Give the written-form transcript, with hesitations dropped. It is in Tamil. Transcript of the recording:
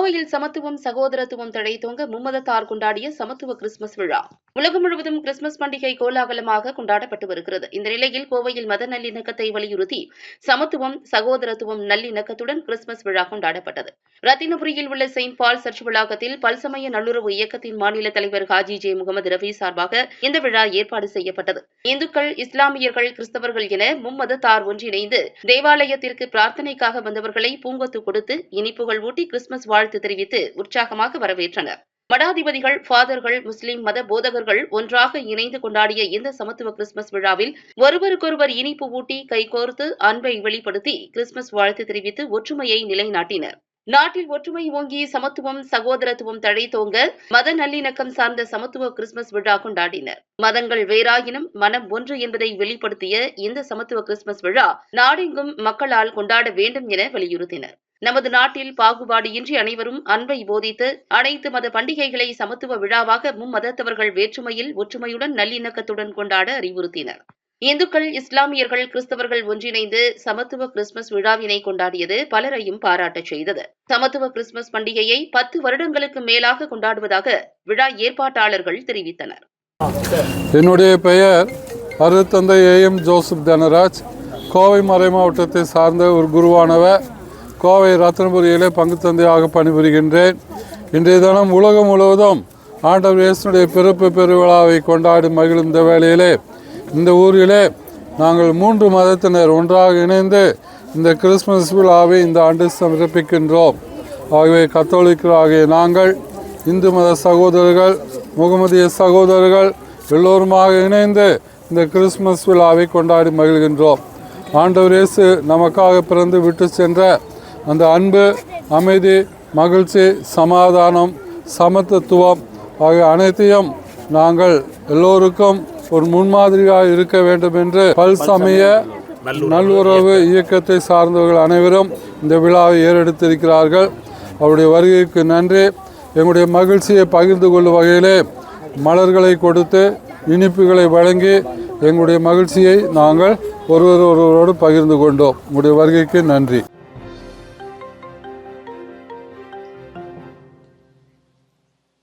கோவையில் சமத்துவம் சகோதரத்துவம் தழைத்தோங்க மும்மதத்தார் கொண்டாடிய சமத்துவ கிறிஸ்துமஸ் விழா. உலகம் முழுவதும் கிறிஸ்துமஸ் பண்டிகை கோலாகலமாக கொண்டாடப்பட்டு வருகிறது. இந்த நிலையில் கோவையில் மத நல்லிணக்கத்தை வலியுறுத்தி சமத்துவம் சகோதரத்துவம் நல்லிணக்கத்துடன் கிறிஸ்துமஸ் விழா கொண்டாடப்பட்டது. ரத்தினபுரியில் உள்ள செயின்ட் பால் சர்ச் வளாகத்தில் பல்சமய நல்லுறவு இயக்கத்தின் மாநில தலைவர் ஹாஜி ஜே முகமது ரஃபி சார்பாக இந்த விழா ஏற்பாடு செய்யப்பட்டது. இந்துக்கள், இஸ்லாமியர்கள், கிறிஸ்தவர்கள் என மும்மதத்தார் ஒன்றிணைந்து தேவாலயத்திற்கு பிரார்த்தனைக்காக வந்தவர்களை பூங்கொத்து கொடுத்து இனிப்புகள் ஊட்டி கிறிஸ்துமஸ் வாழ்த்து தெரிவித்து உற்சாகமாக வரவேற்றனர். மடாதிபதிகள், ஃபாதர்கள், முஸ்லிம் மத போதகர்கள் ஒன்றாக இணைந்து கொண்டாடிய இந்த சமத்துவ கிறிஸ்துமஸ் விழாவில் ஒருவருக்கொருவர் இனிப்பு ஊட்டி கைகோர்த்து அன்பை வெளிப்படுத்தி கிறிஸ்துமஸ் வாழ்த்து தெரிவித்து ஒற்றுமையை நிலைநாட்டினர். நாட்டில் ஒற்றுமை ஓங்கி சமத்துவம் சகோதரத்துவம் தழைத்தோங்க மத நல்லிணக்கம் சார்ந்த சமத்துவ கிறிஸ்துமஸ் விழா கொண்டாடினர். மதங்கள் வேறாயினும் மனம் ஒன்று என்பதை வெளிப்படுத்திய இந்த சமத்துவ கிறிஸ்துமஸ் விழா நாடெங்கும் மக்களால் கொண்டாட வேண்டும் என வலியுறுத்தினர். நமது நாட்டில் பாகுபாடின்றி அனைவரும் அன்பை போதித்து அனைத்து மத பண்டிகைகளை சமத்துவ விழாவாக மும்மதத்தவர்கள் வேற்றுமையில் ஒற்றுமையுடன் நல்லிணக்கத்துடன் கொண்டாட அறிவுறுத்தினர். இந்துக்கள், இஸ்லாமியர்கள், கிறிஸ்தவர்கள் ஒன்றிணைந்து சமத்துவ கிறிஸ்துமஸ் விழாவினை கொண்டாடியது பலரையும் பாராட்டச் செய்தது. சமத்துவ கிறிஸ்துமஸ் பண்டிகையை 10 வருடங்களுக்கு மேலாக கொண்டாடுவதாக விழா ஏற்பாட்டாளர்கள் தெரிவித்தனர். என்னுடைய பெயர் அருத்தந்தை ஏஎம் ஜோசப் தனராஜ். கோவை மறை மாவட்டத்தை சார்ந்த ஒரு குருவானவர். கோவை ரத்தினபுரியிலே பங்கு தந்தையாக பணிபுரிகின்றேன். இன்றைய தினம் உலகம் முழுவதும் ஆண்டவர் இயேசுனுடைய பிறப்பு பெருவிழாவை கொண்டாடி மகிழும் இந்த வேளையிலே இந்த ஊரிலே நாங்கள் 3 மதத்தினர் ஒன்றாக இணைந்து இந்த கிறிஸ்துமஸ் விழாவை இந்த ஆண்டு சிறப்பிக்கின்றோம். ஆகவே கத்தோலிக்கராகிய நாங்கள், இந்து மத சகோதரர்கள், முகமதிய சகோதரர்கள் எல்லோருமாக இணைந்து இந்த கிறிஸ்துமஸ் விழாவை கொண்டாடி மகிழ்கின்றோம். ஆண்டவர் இயேசு நமக்காக பிறந்து விட்டு சென்ற அந்த அன்பு, அமைதி, மகிழ்ச்சி, சமாதானம், சமத்துவம் ஆகிய அனைத்தையும் நாங்கள் எல்லோருக்கும் ஒரு முன்மாதிரியாக இருக்க வேண்டும் என்று பல்சமய நல்லுறவு இயக்கத்தை சார்ந்தவர்கள் அனைவரும் இந்த விழாவை ஏறெடுத்திருக்கிறார்கள். அவருடைய வருகைக்கு நன்றி. எங்களுடைய மகிழ்ச்சியை பகிர்ந்து கொள்ளும் வகையிலே மலர்களை கொடுத்து இனிப்புகளை வழங்கி எங்களுடைய மகிழ்ச்சியை நாங்கள் ஒருவரோடு பகிர்ந்து கொண்டோம். உங்களுடைய வருகைக்கு நன்றி.